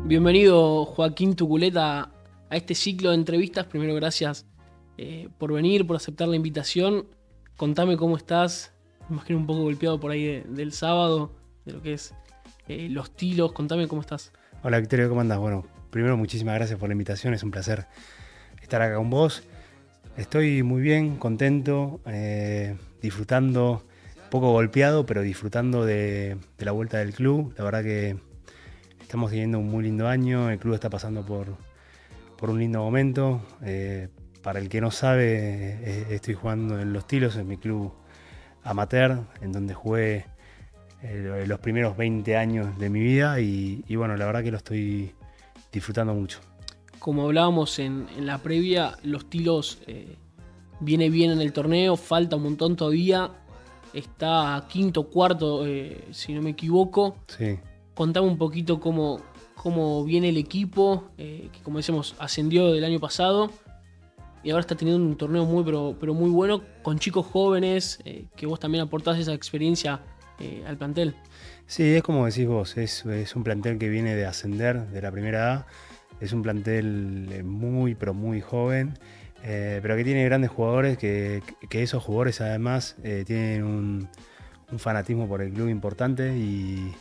Bienvenido, Joaquín Tuculeta, a este ciclo de entrevistas. Primero, gracias por venir, por aceptar la invitación. Contame cómo estás. Me imagino un poco golpeado por ahí del sábado, de lo que es los tilos. Contame cómo estás. Hola Victorio, ¿cómo andas? Bueno, primero muchísimas gracias por la invitación, es un placer estar acá con vos. Estoy muy bien, contento, disfrutando, un poco golpeado, pero disfrutando de la vuelta del club. La verdad que estamos teniendo un muy lindo año, el club está pasando por un lindo momento. Para el que no sabe, estoy jugando en Los Tilos, en mi club amateur, en donde jugué los primeros 20 años de mi vida y bueno, la verdad que lo estoy disfrutando mucho. Como hablábamos en la previa, los tilos viene bien en el torneo, falta un montón todavía. Está quinto, cuarto, si no me equivoco. Sí. Contame un poquito cómo viene el equipo, que como decíamos, ascendió del año pasado y ahora está teniendo un torneo muy, pero muy bueno, con chicos jóvenes, que vos también aportás esa experiencia al plantel. Sí, es como decís vos, es un plantel que viene de ascender de la primera A, es un plantel muy, pero muy joven, pero que tiene grandes jugadores, que esos jugadores además tienen un fanatismo por el club importante y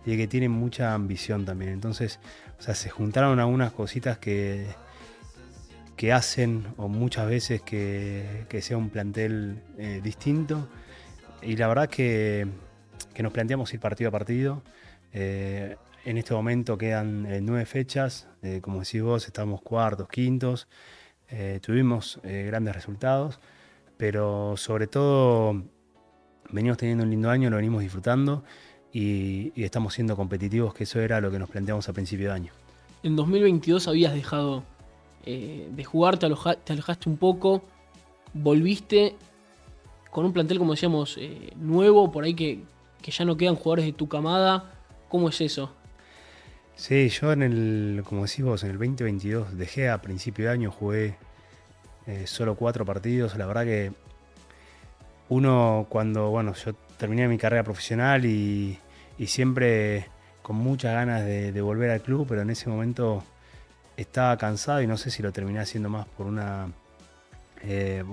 que tienen mucha ambición también. Entonces, o sea, se juntaron algunas cositas que hacen, o muchas veces que sea un plantel distinto. Y la verdad que nos planteamos ir partido a partido. En este momento quedan 9 fechas. Como decís vos, estamos cuartos, quintos. Tuvimos grandes resultados, pero sobre todo venimos teniendo un lindo año, lo venimos disfrutando y estamos siendo competitivos, que eso era lo que nos planteamos a principio de año. En 2022 habías dejado de jugar, te alojaste un poco, volviste con un plantel, como decíamos, nuevo, por ahí que ya no quedan jugadores de tu camada. ¿Cómo es eso? Sí, yo como decís vos, en el 2022 dejé a principio de año, jugué solo 4 partidos. La verdad que uno bueno, yo terminé mi carrera profesional y siempre con muchas ganas de volver al club, pero en ese momento estaba cansado y no sé si lo terminé haciendo más por en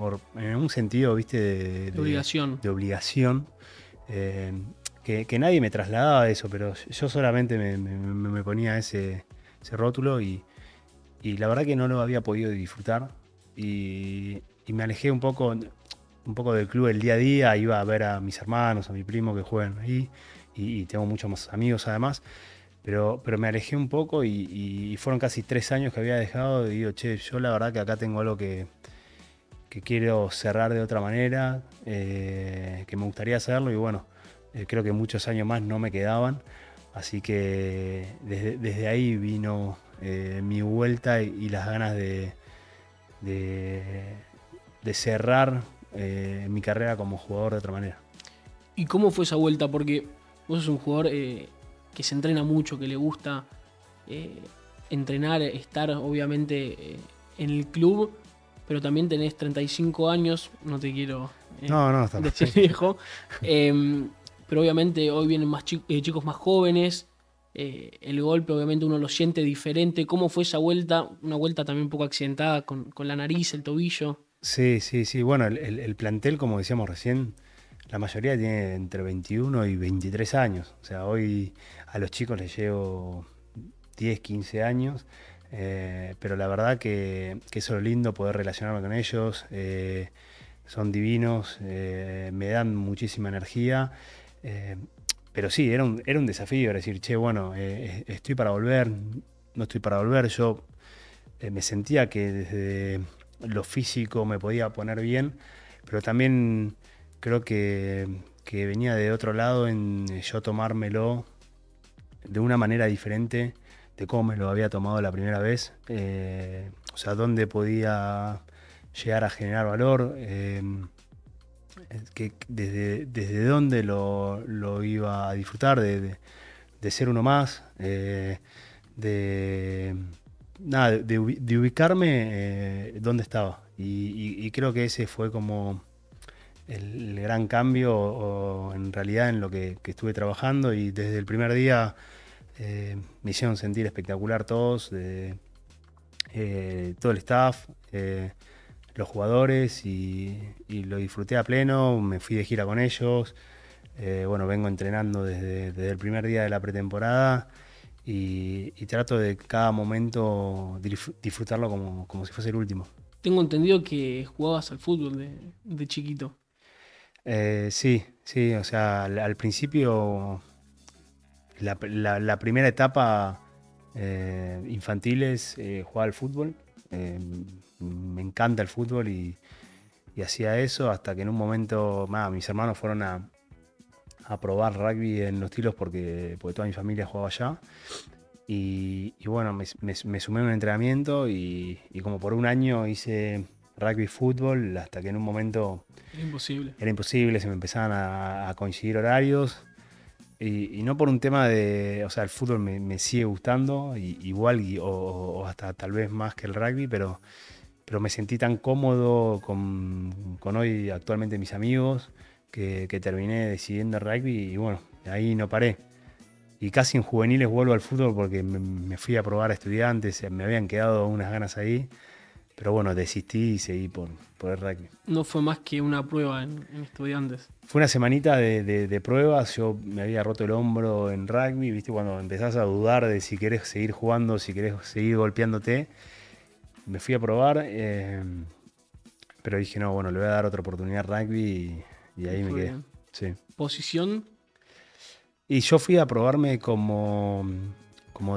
un sentido, viste, De obligación. de obligación. Que nadie me trasladaba eso, pero yo solamente me ponía ese rótulo y la verdad que no lo había podido disfrutar y me alejé un poco del club el día a día. Iba a ver a mis hermanos, a mi primo que juegan ahí y tengo muchos más amigos además, pero me alejé un poco y fueron casi 3 años que había dejado y digo, che, yo la verdad que acá tengo algo que quiero cerrar de otra manera, que me gustaría hacerlo y bueno, creo que muchos años más no me quedaban, así que desde ahí vino mi vuelta y las ganas de cerrar mi carrera como jugador de otra manera. ¿Y cómo fue esa vuelta? Porque vos sos un jugador que se entrena mucho, que le gusta entrenar, estar obviamente en el club, pero también tenés 35 años, no te quiero No, está decir perfecto. viejo, pero obviamente hoy vienen más chicos más jóvenes, el golpe obviamente uno lo siente diferente. ¿Cómo fue esa vuelta? Una vuelta también un poco accidentada con la nariz, el tobillo. Sí. Bueno, el plantel, como decíamos recién, la mayoría tiene entre 21 y 23 años. O sea, hoy a los chicos les llevo 10, 15 años. Pero la verdad que eso es lo lindo, poder relacionarme con ellos. Son divinos, me dan muchísima energía. Pero sí, era un desafío, era decir, che, bueno, estoy para volver, no estoy para volver. Yo me sentía que desde lo físico me podía poner bien, pero también creo que venía de otro lado en yo tomármelo de una manera diferente de cómo me lo había tomado la primera vez. O sea, dónde podía llegar a generar valor, que desde dónde lo iba a disfrutar, de ser uno más, de, nada, de ubicarme dónde estaba. Y creo que ese fue como el gran cambio, o en realidad en lo que estuve trabajando, y desde el primer día Me hicieron sentir espectacular todos, todo el staff, los jugadores, y lo disfruté a pleno. Me fui de gira con ellos. Bueno, vengo entrenando desde el primer día de la pretemporada y trato de cada momento disfrutarlo como si fuese el último. Tengo entendido que jugabas al fútbol de chiquito. Sí, sí, o sea, al principio, la primera etapa infantiles, jugaba al fútbol. Me encanta el fútbol y hacía eso hasta que en un momento mis hermanos fueron a probar rugby en Los Tilos porque toda mi familia jugaba allá. Y bueno, me sumé a un entrenamiento y como por un año hice rugby fútbol hasta que en un momento Era imposible. era imposible, se me empezaban a coincidir horarios. Y no por un tema de, o sea, el fútbol me sigue gustando, igual o hasta tal vez más que el rugby, pero me sentí tan cómodo con hoy actualmente mis amigos que terminé decidiendo rugby y bueno, ahí no paré. Y casi en juveniles vuelvo al fútbol porque me fui a probar a Estudiantes, me habían quedado unas ganas ahí, pero bueno, desistí y seguí por el rugby. No fue más que una prueba en Estudiantes. Fue una semanita de pruebas. Yo me había roto el hombro en rugby, ¿viste? Cuando empezás a dudar de si querés seguir jugando, si querés seguir golpeándote. Me fui a probar, pero dije, no, bueno, le voy a dar otra oportunidad al rugby y ahí me quedé. Bien. Sí. Posición. Y yo fui a probarme como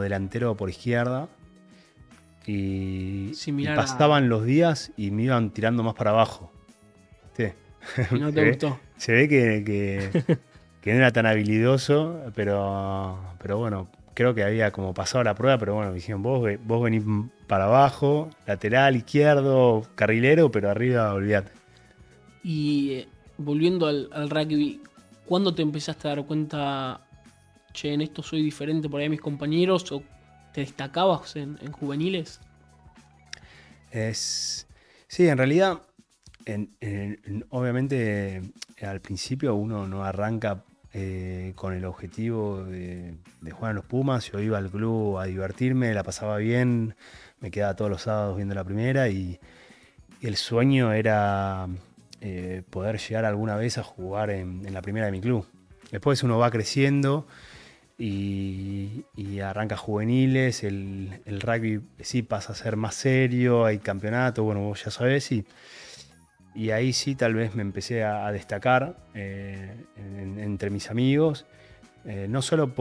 delantero por izquierda y Similar pasaban los días y me iban tirando más para abajo. ¿Viste? y no te gustó. Se ve que no era tan habilidoso, pero bueno, creo que había como pasado la prueba, pero bueno, me dijeron, vos venís para abajo, lateral, izquierdo, carrilero, pero arriba olvídate. Y volviendo al rugby, ¿cuándo te empezaste a dar cuenta, che, en esto soy diferente por ahí a mis compañeros? ¿O te destacabas en juveniles? Sí, en realidad, obviamente al principio uno no arranca con el objetivo de jugar en los Pumas. Yo iba al club a divertirme, la pasaba bien, me quedaba todos los sábados viendo la primera y el sueño era poder llegar alguna vez a jugar en la primera de mi club. Después uno va creciendo y arranca juveniles, el rugby sí pasa a ser más serio, hay campeonato, bueno, vos ya sabés, y ahí sí tal vez me empecé a destacar entre mis amigos, no solo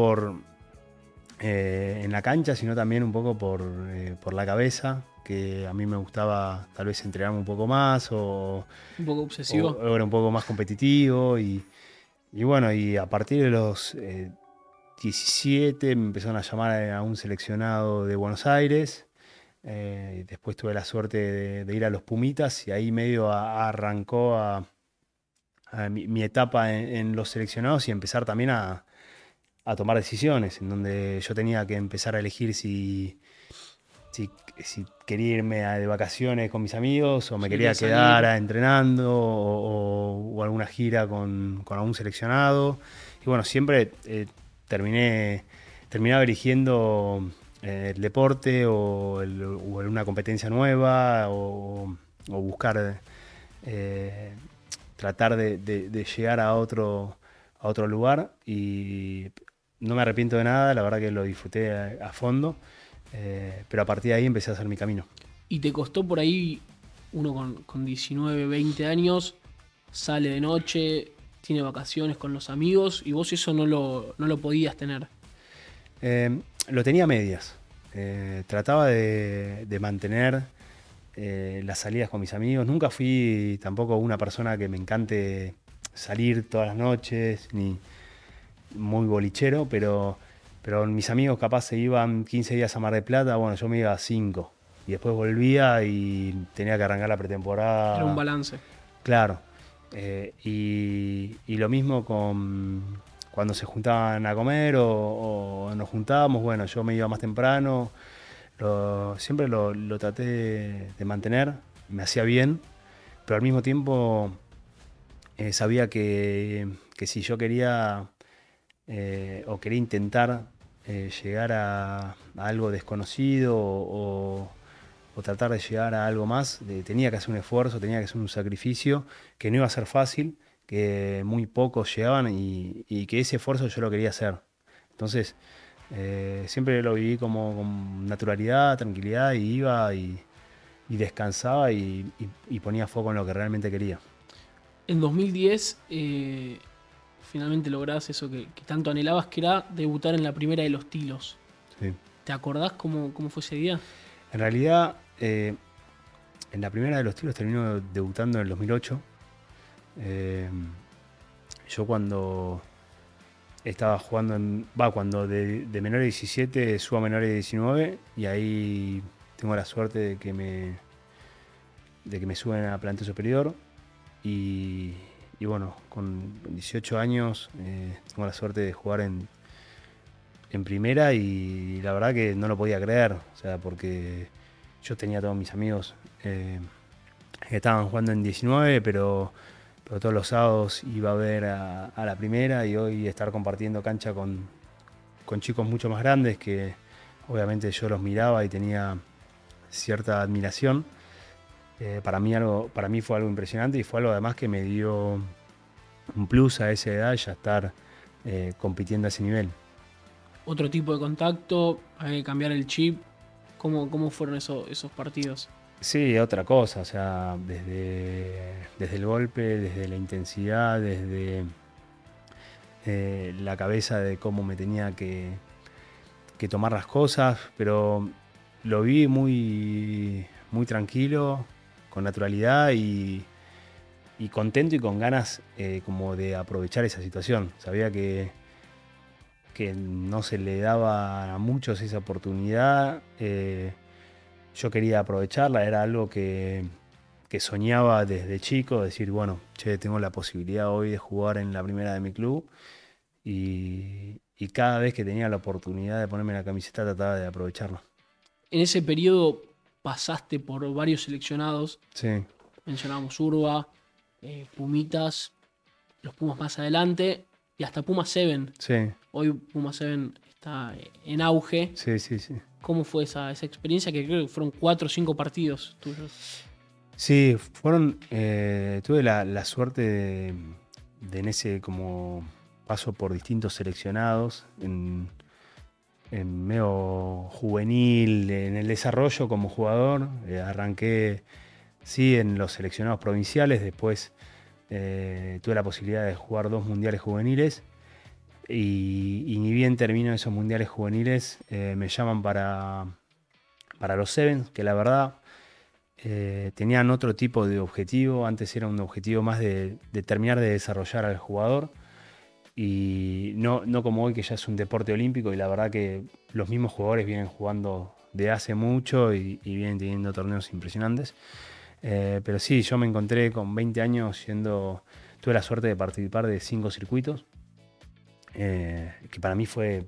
en la cancha, sino también un poco por la cabeza, que a mí me gustaba tal vez entrenarme un poco más Un poco obsesivo. o era un poco más competitivo y bueno, y a partir de los 17 me empezaron a llamar a un seleccionado de Buenos Aires. Después tuve la suerte de ir a los Pumitas y ahí medio arrancó a mi etapa en los seleccionados y empezar también a tomar decisiones, en donde yo tenía que empezar a elegir si quería irme de vacaciones con mis amigos o me quería quedar entrenando o alguna gira con algún seleccionado. Y bueno, siempre terminaba eligiendo el deporte o una competencia nueva o buscar tratar de llegar a otro lugar y no me arrepiento de nada, la verdad que lo disfruté a fondo, pero a partir de ahí empecé a hacer mi camino. ¿Y te costó por ahí, uno con 19, 20 años, sale de noche, tiene vacaciones con los amigos y vos eso no lo podías tener? Lo tenía a medias. Trataba de mantener las salidas con mis amigos. Nunca fui tampoco una persona que me encante salir todas las noches, ni muy bolichero, pero mis amigos capaz se iban 15 días a Mar del Plata, bueno, yo me iba a 5. Y después volvía y tenía que arrancar la pretemporada. Era un balance. Claro. Y lo mismo cuando se juntaban a comer o nos juntábamos, bueno, yo me iba más temprano. Siempre lo traté de mantener, me hacía bien, pero al mismo tiempo sabía que si yo quería o quería intentar llegar a algo desconocido o tratar de llegar a algo más, tenía que hacer un esfuerzo, tenía que hacer un sacrificio que no iba a ser fácil, que muy pocos llegaban y que ese esfuerzo yo lo quería hacer. Entonces, siempre lo viví como con naturalidad, tranquilidad, y iba y descansaba y ponía foco en lo que realmente quería. En 2010 finalmente lográs eso que tanto anhelabas, que era debutar en la primera de los Tilos. Sí. ¿Te acordás cómo fue ese día? En realidad, en la primera de los tiros terminó debutando en el 2008. Eh, yo cuando estaba jugando cuando de menor de 17 subo a menor de 19 y ahí tengo la suerte de que me suben a plantel superior y bueno, con 18 años tengo la suerte de jugar en primera y la verdad que no lo podía creer, o sea, porque yo tenía a todos mis amigos que estaban jugando en 19, pero todos los sábados iba a ver a la primera y hoy estar compartiendo cancha con chicos mucho más grandes que obviamente yo los miraba y tenía cierta admiración. Para mí fue algo impresionante y fue algo además que me dio un plus a esa edad ya estar compitiendo a ese nivel. Otro tipo de contacto, hay que cambiar el chip. ¿Cómo fueron esos partidos? Sí, otra cosa, o sea, desde el golpe, desde la intensidad, desde la cabeza de cómo me tenía que tomar las cosas, pero lo vi muy, muy tranquilo, con naturalidad y contento y con ganas como de aprovechar esa situación. Sabía que no se le daba a muchos esa oportunidad. Yo quería aprovecharla, era algo que soñaba desde chico, decir, bueno, che, tengo la posibilidad hoy de jugar en la primera de mi club y cada vez que tenía la oportunidad de ponerme la camiseta trataba de aprovecharla. En ese periodo pasaste por varios seleccionados. Sí, Mencionábamos Urba, Pumitas, los Pumas más adelante y hasta Pumas 7. sí, Hoy Pumas 7 está en auge. sí, sí, sí. ¿Cómo fue esa experiencia? Que creo que fueron 4 o 5 partidos tuyos. Sí, tuve la suerte de en ese como paso por distintos seleccionados, en medio juvenil, en el desarrollo como jugador. Arranqué, sí, en los seleccionados provinciales, después tuve la posibilidad de jugar 2 mundiales juveniles y ni bien termino esos mundiales juveniles, me llaman para los Sevens, que la verdad tenían otro tipo de objetivo. Antes era un objetivo más de terminar de desarrollar al jugador y no como hoy que ya es un deporte olímpico y la verdad que los mismos jugadores vienen jugando de hace mucho y vienen teniendo torneos impresionantes. Pero sí, yo me encontré con 20 años tuve la suerte de participar de 5 circuitos, que para mí fue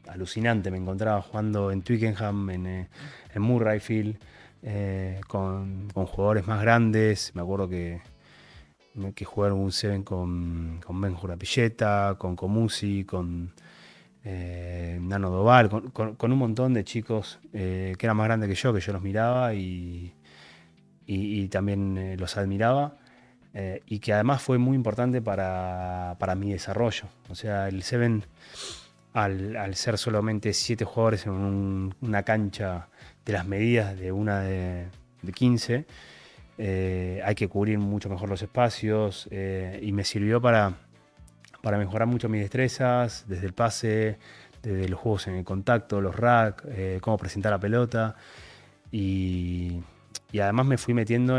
alucinante. Me encontraba jugando en Twickenham, en Murrayfield, con jugadores más grandes. Me acuerdo que jugué algún Seven con Benjura Pilleta, con Comusi, con Nano Doval, con un montón de chicos que eran más grandes que yo los miraba y también los admiraba. Y que además fue muy importante para mi desarrollo. O sea, el Seven, al ser solamente 7 jugadores en una cancha de las medidas de una de 15, hay que cubrir mucho mejor los espacios y me sirvió para mejorar mucho mis destrezas, desde el pase, desde los juegos en el contacto, los rack, cómo presentar la pelota y además me fui metiendo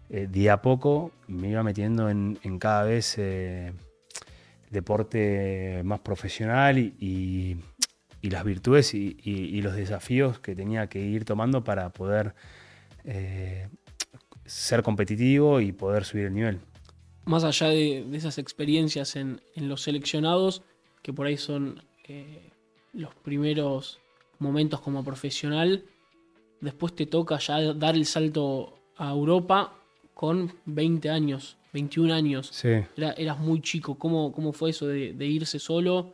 de a poco, me iba metiendo en cada vez deporte más profesional y las virtudes y los desafíos que tenía que ir tomando para poder ser competitivo y poder subir el nivel. Más allá de esas experiencias en los seleccionados, que por ahí son los primeros momentos como profesional, después te toca ya dar el salto a Europa con 20 años, 21 años. Sí. Eras muy chico. ¿Cómo fue eso de irse solo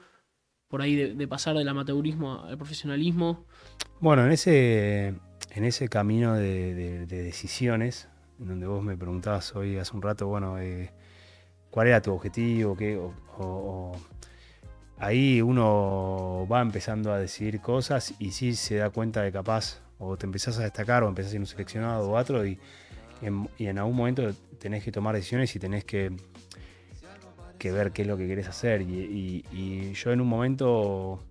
por ahí de pasar del amateurismo al profesionalismo? Bueno, en ese camino de decisiones, en donde vos me preguntabas hoy hace un rato, bueno, ¿cuál era tu objetivo? ¿Qué? Ahí uno va empezando a decidir cosas y sí se da cuenta de capaz, o te empezás a destacar, o empezás a ser un seleccionado o otro, y en algún momento tenés que tomar decisiones y tenés que ver qué es lo que querés hacer. Y yo en un momento,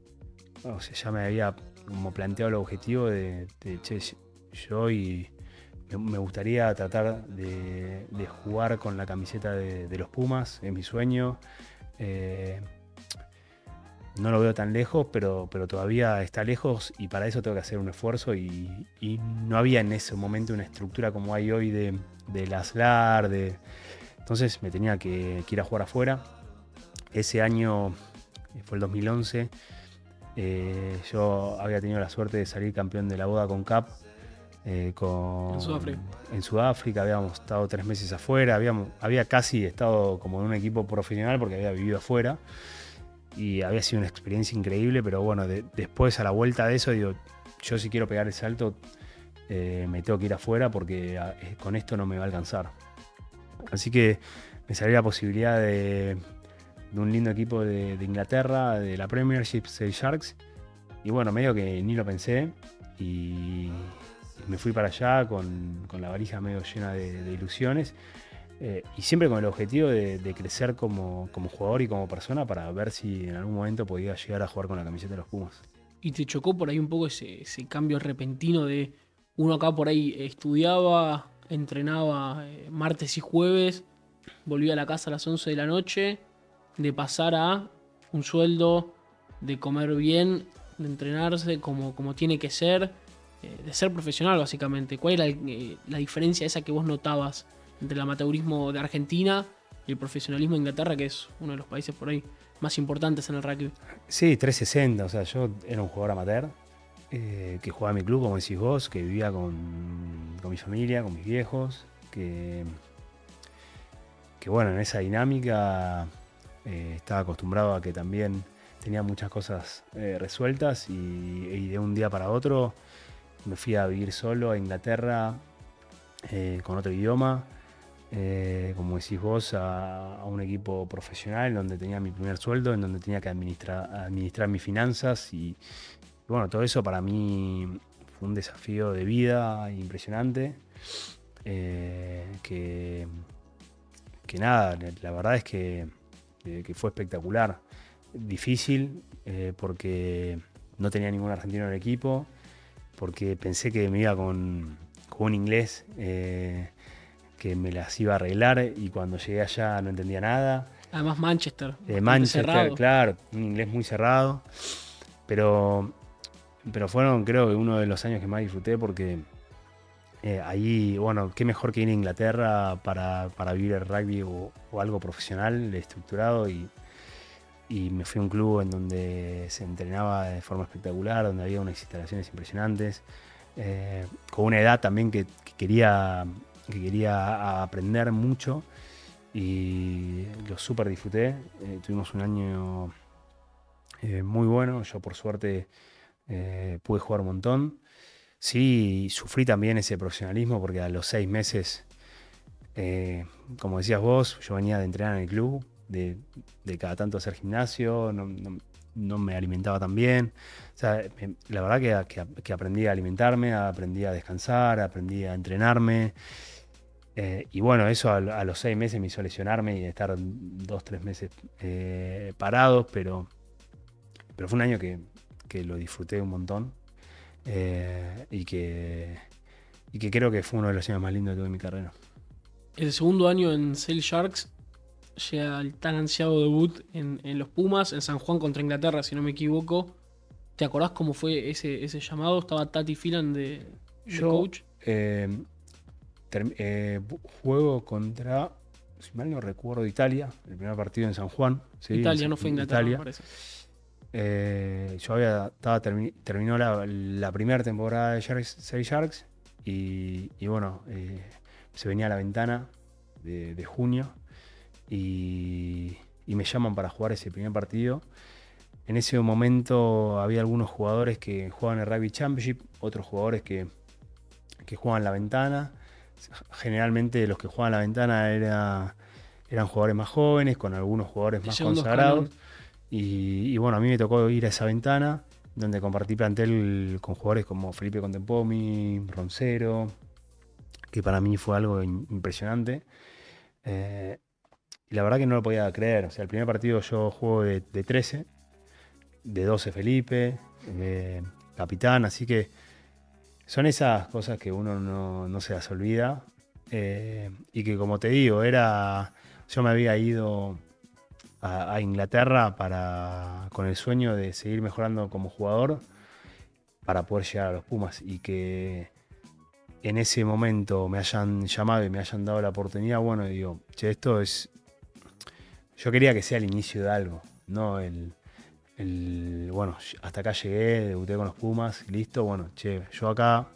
o sea, ya me había como planteado el objetivo de che, yo me gustaría tratar de jugar con la camiseta de los Pumas, es mi sueño. No lo veo tan lejos, pero todavía está lejos y para eso tengo que hacer un esfuerzo y no había en ese momento una estructura como hay hoy del ASLAR, entonces me tenía que ir a jugar afuera. Ese año, fue el 2011, yo había tenido la suerte de salir campeón de la Vodacom Cup en Sudáfrica. Habíamos estado 3 meses afuera, había casi estado como en un equipo profesional porque había vivido afuera. Y había sido una experiencia increíble, pero bueno, después a la vuelta de eso digo, yo si quiero pegar el salto me tengo que ir afuera porque con esto no me va a alcanzar. Así que me salió la posibilidad de un lindo equipo de Inglaterra, de la Premiership, Sale Sharks, y bueno, medio que ni lo pensé y me fui para allá con la valija medio llena de ilusiones. Y siempre con el objetivo de crecer como jugador y como persona para ver si en algún momento podía llegar a jugar con la camiseta de los Pumas. ¿Y te chocó por ahí un poco ese cambio repentino de uno acá por ahí estudiaba, entrenaba martes y jueves, volvía a la casa a las 11 de la noche, de pasar a un sueldo, de comer bien, de entrenarse como tiene que ser, de ser profesional básicamente? ¿Cuál era la diferencia esa que vos notabas entre el amateurismo de Argentina y el profesionalismo de Inglaterra, que es uno de los países por ahí más importantes en el rugby? Sí, 360, o sea, yo era un jugador amateur que jugaba en mi club, como decís vos, que vivía con mi familia, con mis viejos, que bueno, en esa dinámica estaba acostumbrado a que también tenía muchas cosas resueltas y de un día para otro me fui a vivir solo a Inglaterra con otro idioma. Como decís vos, a un equipo profesional donde tenía mi primer sueldo, en donde tenía que administrar mis finanzas y bueno, todo eso para mí fue un desafío de vida impresionante. Que nada, la verdad es que fue espectacular. Difícil porque no tenía ningún argentino en el equipo, porque pensé que me iba con un inglés que me las iba a arreglar y cuando llegué allá no entendía nada. Además Manchester Manchester, claro, un inglés muy cerrado, pero fueron creo que uno de los años que más disfruté porque ahí, bueno, qué mejor que ir a Inglaterra para vivir el rugby o algo profesional, estructurado y me fui a un club en donde se entrenaba de forma espectacular, donde había unas instalaciones impresionantes, con una edad también que quería aprender mucho y lo súper disfruté. Tuvimos un año muy bueno, yo por suerte pude jugar un montón. Sí, sufrí también ese profesionalismo porque a los 6 meses, como decías vos, yo venía de entrenar en el club, de cada tanto hacer gimnasio, no me alimentaba tan bien. O sea, la verdad que aprendí a alimentarme, aprendí a descansar, aprendí a entrenarme. Y bueno, eso a los 6 meses me hizo lesionarme y estar 2-3 meses parados, pero fue un año que lo disfruté un montón y que creo que fue uno de los años más lindos de toda mi carrera. El segundo año en Sale Sharks llega el tan ansiado debut en los Pumas, en San Juan contra Inglaterra, si no me equivoco. ¿Te acordás cómo fue ese llamado? ¿Estaba Tati Phelan de coach? Juego contra, si mal no recuerdo, Italia, el primer partido en San Juan. ¿sí? Italia, no fue Inglaterra, Italia. me parece. Yo terminó la primera temporada de Sale Sharks y bueno, se venía a la ventana de junio y me llaman para jugar ese primer partido En ese momento había algunos jugadores que jugaban el Rugby Championship, otros jugadores que jugaban la ventana. Generalmente los que jugaban la ventana eran jugadores más jóvenes, con algunos jugadores El más segundo consagrados. escalón. Y bueno, a mí me tocó ir a esa ventana, donde compartí plantel con jugadores como Felipe Contempomi, Roncero, que para mí fue algo impresionante. Eh, y la verdad que no lo podía creer. O sea, el primer partido yo juego de 13, de 12 Felipe, capitán, así que son esas cosas que uno no se las olvida. Y que como te digo, yo me había ido a Inglaterra con el sueño de seguir mejorando como jugador para poder llegar a los Pumas y que en ese momento me hayan llamado y me hayan dado la oportunidad, bueno, digo, che, yo quería que sea el inicio de algo, no bueno, hasta acá llegué, debuté con los Pumas, listo, bueno, che, yo acá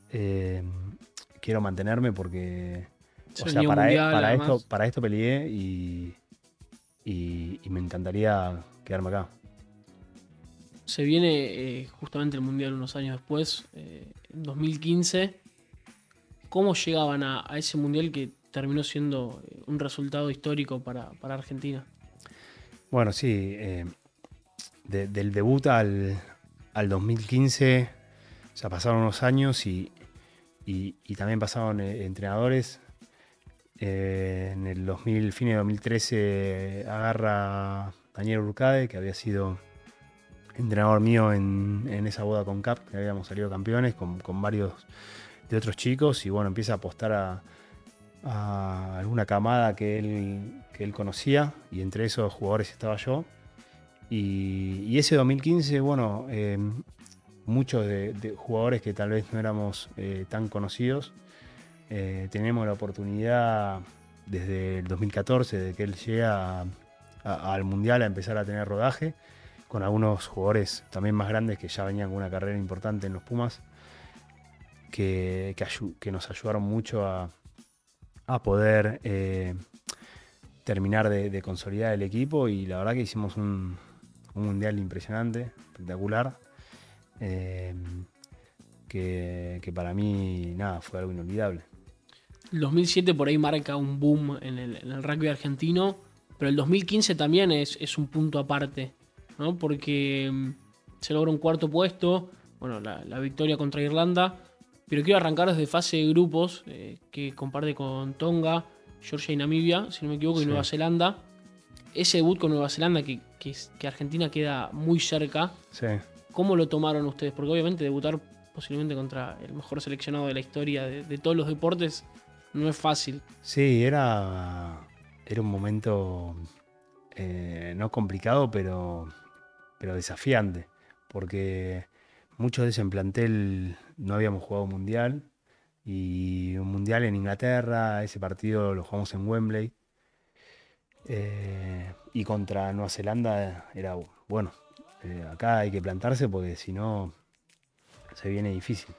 quiero mantenerme porque, o sea, Sonido mundial, además. para esto peleé y me encantaría quedarme acá. Se viene justamente el Mundial unos años después, en 2015. ¿Cómo llegaban a ese Mundial que terminó siendo un resultado histórico para Argentina? Bueno, sí, del debut al 2015, o sea, pasaron unos años y también pasaron entrenadores. En el fin de 2013 agarra Daniel Urcade, que había sido entrenador mío en esa boda con Cap, que habíamos salido campeones con varios de otros chicos, y bueno, empieza a apostar a alguna camada que él conocía, y entre esos jugadores estaba yo. Y ese 2015, bueno, muchos de jugadores que tal vez no éramos tan conocidos, tenemos la oportunidad desde el 2014, de que él llega al Mundial, a empezar a tener rodaje, con algunos jugadores también más grandes que ya venían con una carrera importante en los Pumas, que nos ayudaron mucho a poder terminar de consolidar el equipo, y la verdad que hicimos un Mundial impresionante, espectacular, que para mí nada, fue algo inolvidable. El 2007 por ahí marca un boom en el rugby argentino, pero el 2015 también es un punto aparte, ¿no? Porque se logra un cuarto puesto, bueno, la victoria contra Irlanda, pero quiero arrancar desde fase de grupos, que comparte con Tonga, Georgia y Namibia, si no me equivoco, y Sí. Nueva Zelanda. Ese debut con Nueva Zelanda, que Argentina queda muy cerca, Sí. ¿cómo lo tomaron ustedes? Porque obviamente debutar posiblemente contra el mejor seleccionado de la historia de todos los deportes no es fácil. Sí, era un momento no complicado, pero desafiante, porque muchos de ese plantel no habíamos jugado mundial, y un mundial en Inglaterra, ese partido lo jugamos en Wembley, y contra Nueva Zelanda era, bueno, acá hay que plantarse porque si no se viene difícil.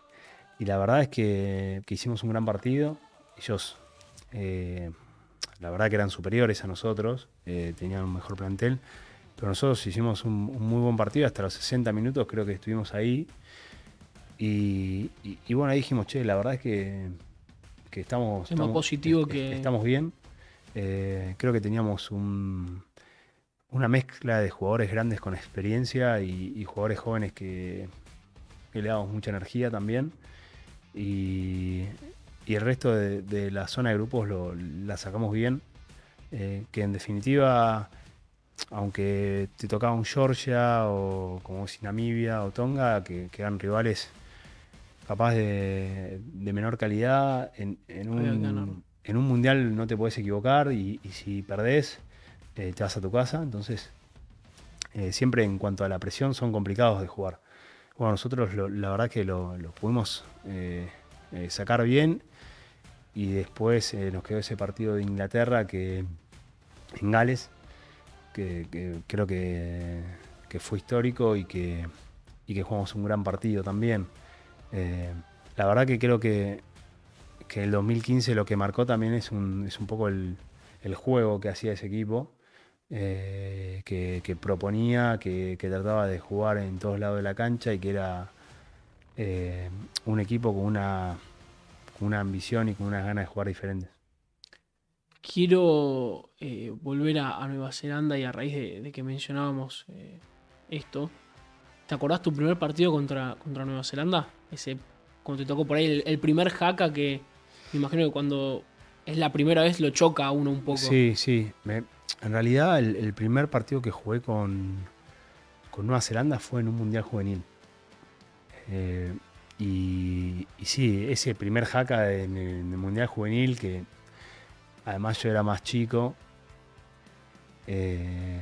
Y la verdad es que hicimos un gran partido. Ellos, la verdad que eran superiores a nosotros, tenían un mejor plantel, pero nosotros hicimos un muy buen partido, hasta los 60 minutos creo que estuvimos ahí. Y bueno, ahí dijimos, che, la verdad es que Es más positivo que... estamos bien. Creo que teníamos una mezcla de jugadores grandes con experiencia y jugadores jóvenes que le damos mucha energía también. Y el resto de la zona de grupos la sacamos bien. Que en definitiva, aunque te tocaba un Georgia o como si Namibia o Tonga, que eran rivales capaz de menor calidad, en un mundial no te podés equivocar, y si perdés, te vas a tu casa. Entonces, siempre en cuanto a la presión son complicados de jugar. Bueno, nosotros la verdad que lo pudimos sacar bien, y después nos quedó ese partido de Inglaterra en Gales, que creo que fue histórico, y que jugamos un gran partido también. La verdad que creo que el 2015 lo que marcó también es un poco el juego que hacía ese equipo, que proponía, que trataba de jugar en todos lados de la cancha y que era un equipo con una ambición y con unas ganas de jugar diferentes. Quiero volver a Nueva Zelanda y a raíz de que mencionábamos esto. ¿Te acordás tu primer partido contra Nueva Zelanda? Ese, cuando te tocó por ahí el primer jaca que me imagino que cuando es la primera vez lo choca a uno un poco. Sí, sí. En realidad el primer partido que jugué con Nueva Zelanda fue en un Mundial Juvenil. Eh, y sí, ese primer jaca en el Mundial Juvenil, que además yo era más chico, eh,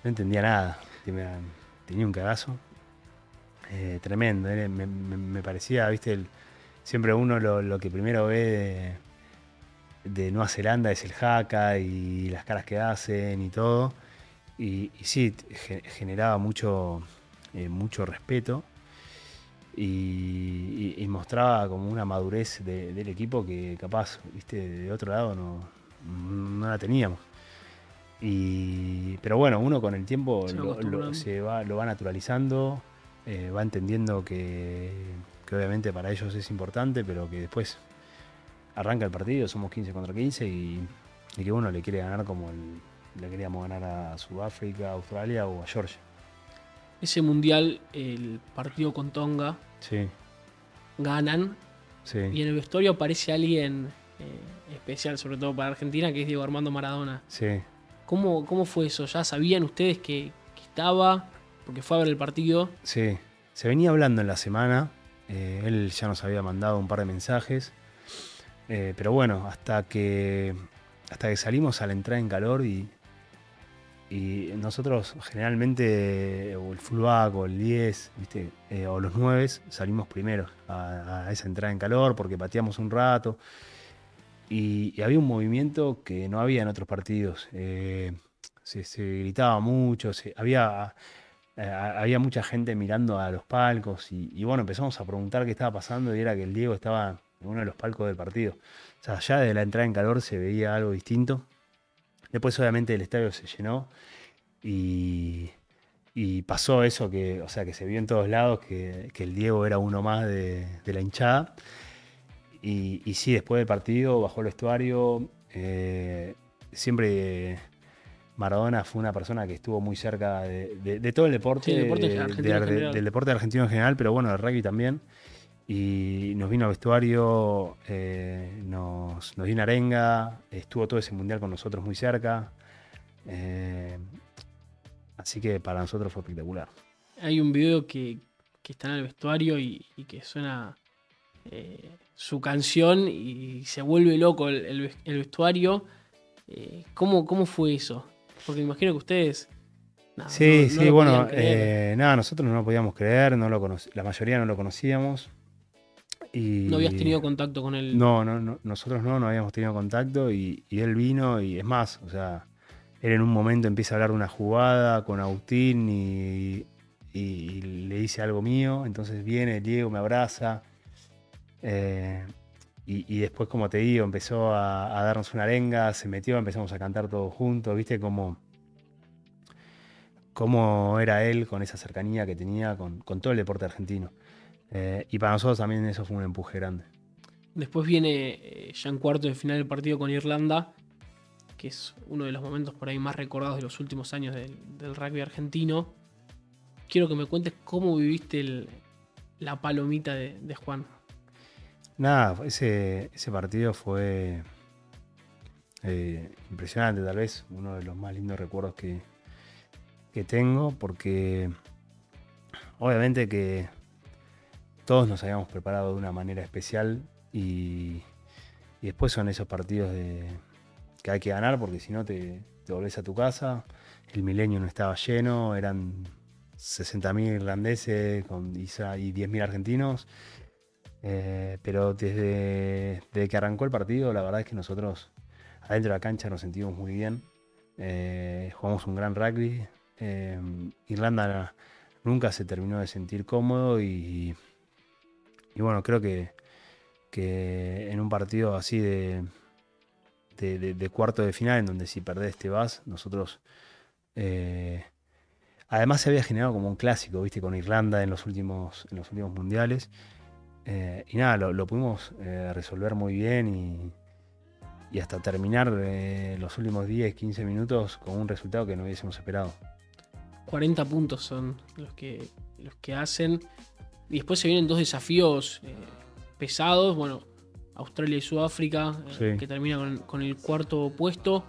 no entendía nada. Tenía un cagazo tremendo. Me parecía, viste, siempre uno lo que primero ve de Nueva Zelanda es el jaca y las caras que hacen y todo. Y sí, generaba mucho respeto y mostraba como una madurez del equipo que capaz, viste, de otro lado no la teníamos. Pero bueno, uno con el tiempo Se va acostumbrando. lo va naturalizando, va entendiendo que obviamente para ellos es importante, pero que después arranca el partido, somos 15 contra 15 y que uno le quiere ganar como le queríamos ganar a Sudáfrica, a Australia o a Georgia. Ese mundial, el partido con Tonga, Sí, ganan sí, y en el vestuario aparece alguien especial, sobre todo para Argentina, que es Diego Armando Maradona. sí, ¿Cómo fue eso? ¿Ya sabían ustedes que estaba? Porque fue a ver el partido. sí. Se venía hablando en la semana, él ya nos había mandado un par de mensajes, pero bueno, hasta que salimos a la entrada en calor y nosotros generalmente, o el fullback o el 10, ¿viste? O los 9, salimos primero a esa entrada en calor porque pateamos un rato. Y había un movimiento que no había en otros partidos. Se gritaba mucho, había mucha gente mirando a los palcos y bueno, empezamos a preguntar qué estaba pasando y era que el Diego estaba en uno de los palcos del partido. O sea, ya de la entrada en calor se veía algo distinto. Después obviamente el estadio se llenó y, y pasó eso o sea, que se vio en todos lados, que el Diego era uno más de la hinchada. Y sí, después del partido bajó el vestuario. Siempre Maradona fue una persona que estuvo muy cerca de todo el deporte, Sí, el deporte argentino en del general. deporte argentino en general, pero bueno, del rugby también. Y nos vino al vestuario, nos dio una arenga, estuvo todo ese mundial con nosotros muy cerca. eh, Así que para nosotros fue espectacular. Hay un video que está en el vestuario y que suena su canción y se vuelve loco el vestuario. ¿Cómo fue eso? Porque me imagino que ustedes Sí, no sí, lo podían bueno, creer. nada, nosotros no lo podíamos creer, la mayoría no lo conocíamos No habías y tenido contacto con él. no, nosotros no habíamos tenido contacto y él vino y es más, o sea, él en un momento empieza a hablar de una jugada con Agustín y le dice algo mío, entonces viene Diego, me abraza eh, y después, como te digo, empezó a darnos una arenga, se metió, empezamos a cantar todos juntos, viste cómo era él con esa cercanía que tenía con todo el deporte argentino. Y para nosotros también eso fue un empuje grande. Después viene ya en cuarto de final del partido con Irlanda, que es uno de los momentos por ahí más recordados de los últimos años del rugby argentino. Quiero que me cuentes cómo viviste la palomita de Juan. Nada, ese partido fue impresionante, tal vez uno de los más lindos recuerdos que tengo, porque obviamente que todos nos habíamos preparado de una manera especial y después son esos partidos que hay que ganar porque si no te volvés a tu casa. El Milenio no estaba lleno, eran 60.000 irlandeses y 10.000 argentinos. Pero desde que arrancó el partido, la verdad es que nosotros adentro de la cancha nos sentimos muy bien. Jugamos un gran rugby. Irlanda nunca se terminó de sentir cómodo y bueno, creo que en un partido así de cuarto de final, en donde si perdés te vas. Nosotros, además se había generado como un clásico, ¿viste? Con Irlanda en los últimos mundiales. Y nada, lo pudimos resolver muy bien y hasta terminar los últimos 10, 15 minutos con un resultado que no hubiésemos esperado. 40 puntos son los que hacen. Y después se vienen dos desafíos pesados. Bueno, Australia y Sudáfrica, Sí. que termina con el cuarto puesto.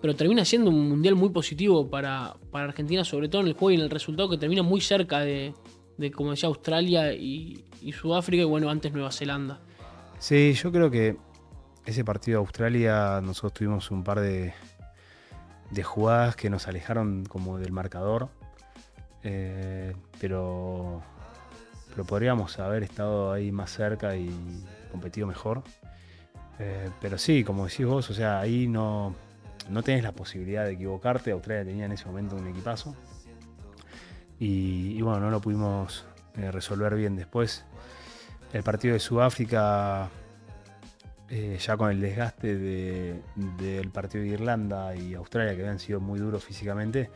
Pero termina siendo un mundial muy positivo para Argentina, sobre todo en el juego y en el resultado, que termina muy cerca de como decía, Australia y Sudáfrica, y bueno, antes Nueva Zelanda. Sí, yo creo que ese partido de Australia, nosotros tuvimos un par de jugadas que nos alejaron como del marcador. Pero podríamos haber estado ahí más cerca y competido mejor. Pero sí, como decís vos, o sea, ahí no tenés la posibilidad de equivocarte. Australia tenía en ese momento un equipazo. Y bueno, no lo pudimos resolver bien. Después, el partido de Sudáfrica, ya con el desgaste del partido de Irlanda y Australia, que habían sido muy duros físicamente,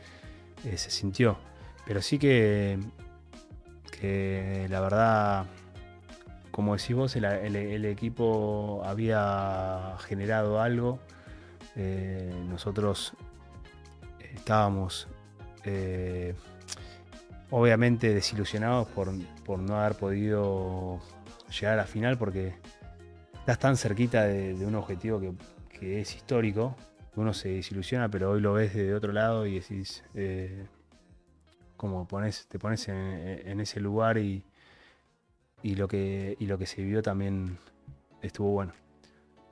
se sintió. Pero sí que la verdad, como decís vos, el equipo había generado algo. Nosotros estábamos obviamente desilusionados por no haber podido llegar a la final, porque estás tan cerquita de un objetivo que es histórico. Uno se desilusiona, pero hoy lo ves desde otro lado y decís, como te pones en ese lugar y lo que se vivió también estuvo bueno.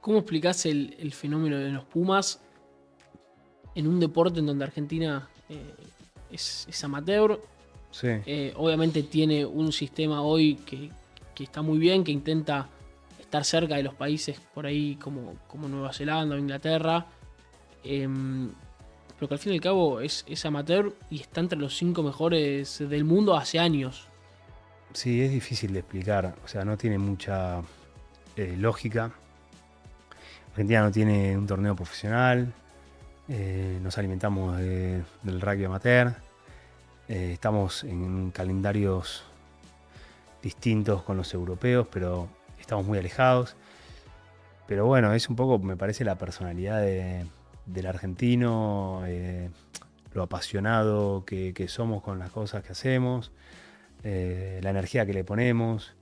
¿Cómo explicás el fenómeno de los Pumas en un deporte en donde Argentina es amateur? Sí. Obviamente tiene un sistema hoy que está muy bien, que intenta estar cerca de los países por ahí como Nueva Zelanda o Inglaterra, pero que al fin y al cabo es amateur y está entre los 5 mejores del mundo hace años. Sí, es difícil de explicar, o sea, no tiene mucha lógica. Argentina no tiene un torneo profesional, nos alimentamos del rugby amateur, estamos en calendarios distintos con los europeos, pero estamos muy alejados. Pero bueno, es un poco, me parece, la personalidad del argentino, lo apasionado que somos con las cosas que hacemos, la energía que le ponemos.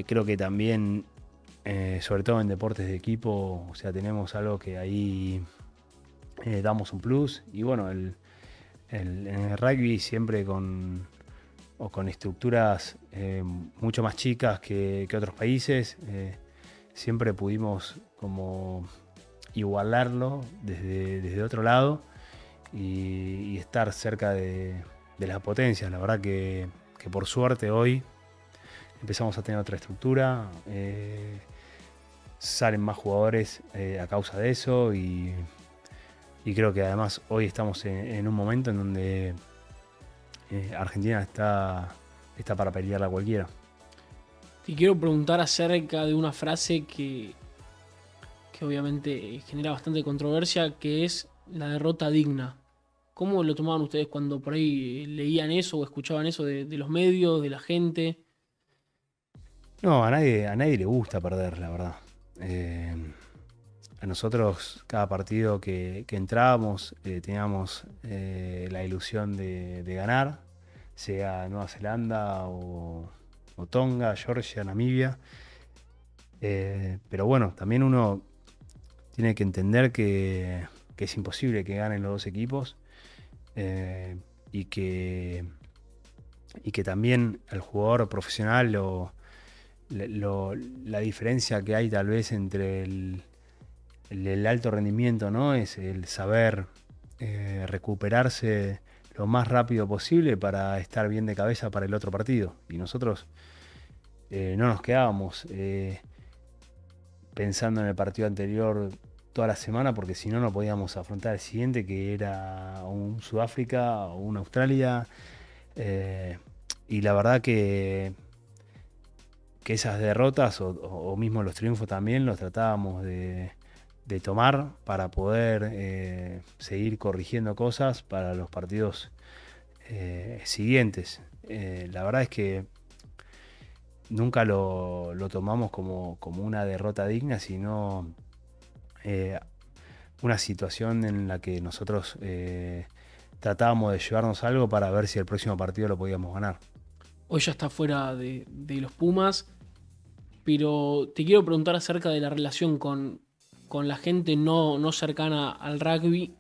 Creo que también, sobre todo en deportes de equipo, o sea, tenemos algo que ahí damos un plus. Y bueno, en el rugby siempre con estructuras mucho más chicas que otros países, siempre pudimos como igualarlo desde otro lado y estar cerca de las potencias. La verdad que por suerte hoy empezamos a tener otra estructura, salen más jugadores a causa de eso y creo que además hoy estamos en un momento en donde Argentina está para pelearla a cualquiera. Te quiero preguntar acerca de una frase que obviamente genera bastante controversia, que es la derrota digna. ¿Cómo lo tomaban ustedes cuando por ahí leían eso o escuchaban eso de los medios, de la gente? No, a nadie le gusta perder, la verdad. A nosotros, cada partido que entrábamos, teníamos la ilusión de ganar, sea Nueva Zelanda o Tonga, Georgia, Namibia. Pero bueno, también uno tiene que entender que es imposible que ganen los dos equipos, y que también el jugador profesional la diferencia que hay tal vez entre el alto rendimiento, ¿no? Es el saber recuperarse lo más rápido posible para estar bien de cabeza para el otro partido. Y nosotros no nos quedábamos pensando en el partido anterior toda la semana, porque si no, no podíamos afrontar el siguiente, que era un Sudáfrica o una Australia. Y la verdad que esas derrotas o mismo los triunfos también los tratábamos de de tomar para poder seguir corrigiendo cosas para los partidos siguientes. La verdad es que nunca lo tomamos como una derrota digna, sino una situación en la que nosotros tratábamos de llevarnos algo para ver si el próximo partido lo podíamos ganar. Hoy ya está fuera de los Pumas, pero te quiero preguntar acerca de la relación con la gente no cercana al rugby.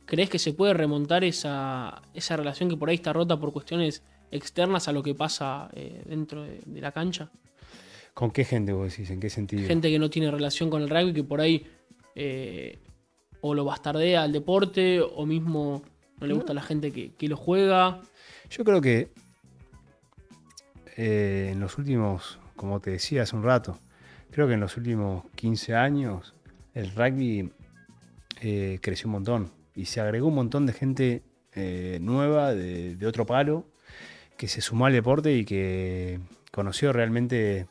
¿Crees que se puede remontar esa relación que por ahí está rota por cuestiones externas a lo que pasa dentro de la cancha? ¿Con qué gente vos decís? ¿En qué sentido? Gente que no tiene relación con el rugby, que por ahí o lo bastardea al deporte, o mismo no le gusta a la gente que lo juega. Yo creo que en los últimos, como te decía hace un rato, creo que en los últimos 15 años el rugby creció un montón y se agregó un montón de gente nueva, de otro palo, que se sumó al deporte y que conoció realmente,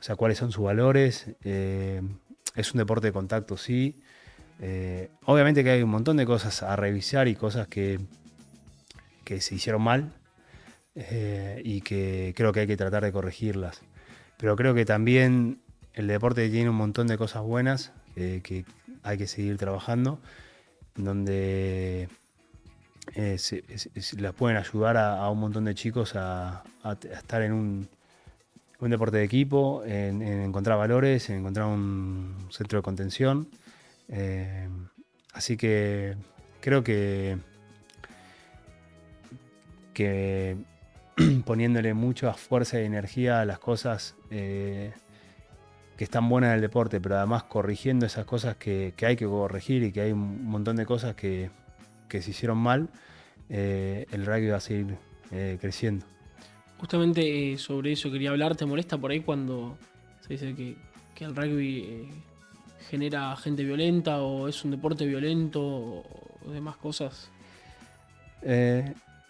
o sea, cuáles son sus valores. Es un deporte de contacto, sí. Obviamente que hay un montón de cosas a revisar y cosas que se hicieron mal y que creo que hay que tratar de corregirlas. Pero creo que también el deporte tiene un montón de cosas buenas que hay que seguir trabajando, donde las pueden ayudar a un montón de chicos a estar en un deporte de equipo, en encontrar valores, en encontrar un centro de contención. Así que creo que poniéndole mucha fuerza y energía a las cosas que están buenas del deporte, pero además corrigiendo esas cosas que hay que corregir y que hay un montón de cosas que se hicieron mal, el rugby va a seguir creciendo. Justamente sobre eso quería hablar. ¿Te molesta por ahí cuando se dice que el rugby genera gente violenta o es un deporte violento o demás cosas?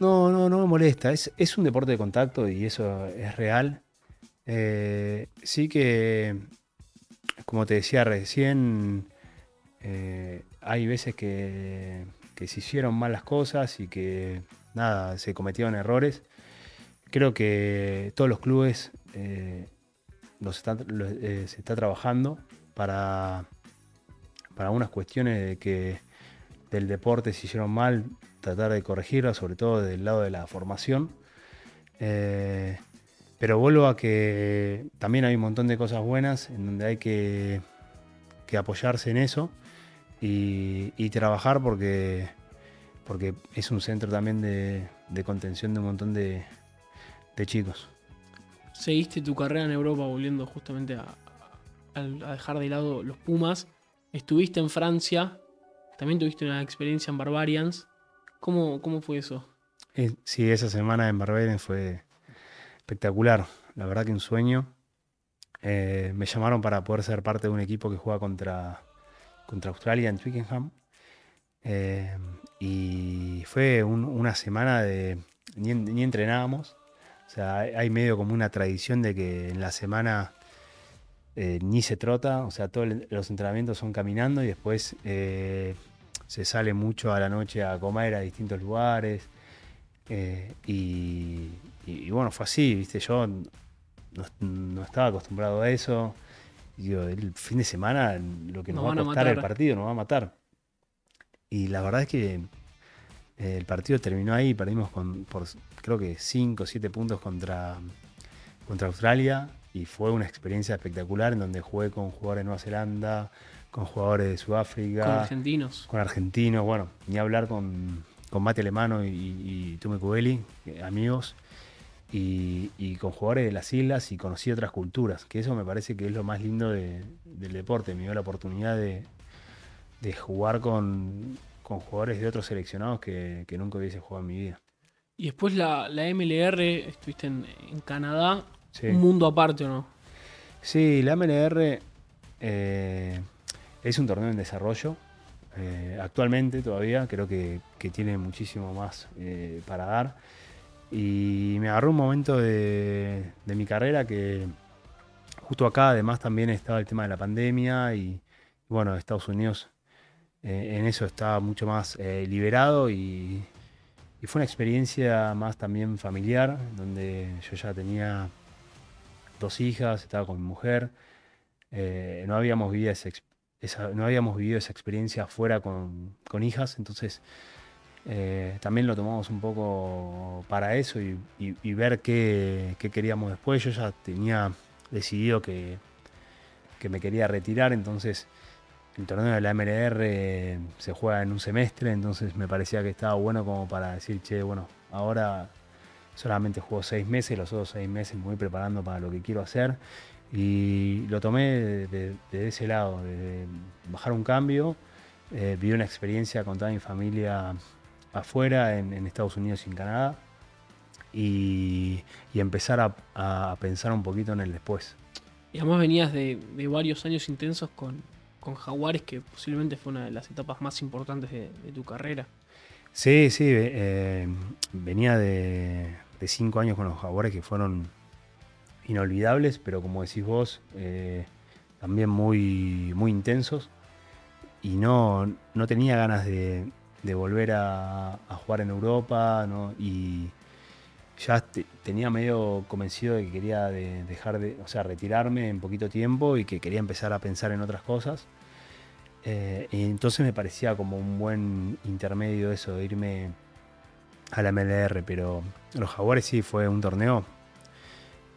No me molesta. Es un deporte de contacto y eso es real. Sí que, como te decía recién, hay veces que se hicieron mal las cosas y que nada, se cometieron errores. Creo que todos los clubes se está trabajando para unas cuestiones de que del deporte se hicieron mal, tratar de corregirlas, sobre todo del lado de la formación. Pero vuelvo a que también hay un montón de cosas buenas en donde hay que apoyarse en eso y trabajar porque es un centro también de contención de un montón de chicos. Seguiste tu carrera en Europa volviendo justamente a dejar de lado los Pumas. Estuviste en Francia, también tuviste una experiencia en Barbarians. ¿Cómo fue eso? Sí, esa semana en Barbarians fue espectacular. La verdad que un sueño. Me llamaron para poder ser parte de un equipo que juega contra Australia en Twickenham. Y fue una semana de... Ni entrenábamos. O sea, hay medio como una tradición de que en la semana ni se trota. O sea, todos los entrenamientos son caminando y después se sale mucho a la noche a comer a distintos lugares. Y bueno, fue así, ¿viste? Yo no estaba acostumbrado a eso. Digo, el fin de semana lo que nos va a costar el partido nos va a matar. Y la verdad es que el partido terminó ahí, perdimos por creo que 5 o 7 puntos contra Australia y fue una experiencia espectacular en donde jugué con jugadores de Nueva Zelanda, con jugadores de Sudáfrica. Con argentinos, bueno, ni hablar con Mate Alemano y Tume Kubeli, amigos. Y con jugadores de las islas y conocí otras culturas, que eso me parece que es lo más lindo del deporte. Me dio la oportunidad de jugar con jugadores de otros seleccionados que nunca hubiese jugado en mi vida. Y después la MLR, estuviste en Canadá, sí. Un mundo aparte, ¿o no? Sí, la MLR es un torneo en desarrollo. Actualmente todavía creo que tiene muchísimo más para dar. Y me agarró un momento de mi carrera que justo acá además también estaba el tema de la pandemia y Bueno, Estados Unidos en eso estaba mucho más liberado y fue una experiencia más también familiar, donde yo ya tenía 2 hijas, estaba con mi mujer. No habíamos vivido no habíamos vivido esa experiencia afuera con hijas, entonces también lo tomamos un poco para eso y ver qué queríamos después. Yo ya tenía decidido que me quería retirar, entonces el torneo de la MLR se juega en un semestre, entonces me parecía que estaba bueno como para decir, che, bueno, ahora solamente juego 6 meses, los otros 6 meses me voy preparando para lo que quiero hacer. Y lo tomé de ese lado, de bajar un cambio. Viví una experiencia con toda mi familia afuera, en Estados Unidos y en Canadá, y empezar a pensar un poquito en el después. Y además venías de varios años intensos con Jaguares, que posiblemente fue una de las etapas más importantes de tu carrera. Sí, sí, venía de 5 años con los Jaguares que fueron inolvidables, pero como decís vos, también muy intensos. Y no tenía ganas de volver a jugar en Europa, ¿no? Y ya tenía medio convencido de que quería dejar o sea, retirarme en poquito tiempo y que quería empezar a pensar en otras cosas. Y entonces me parecía como un buen intermedio eso de irme a la MLR, pero los Jaguares sí fue un torneo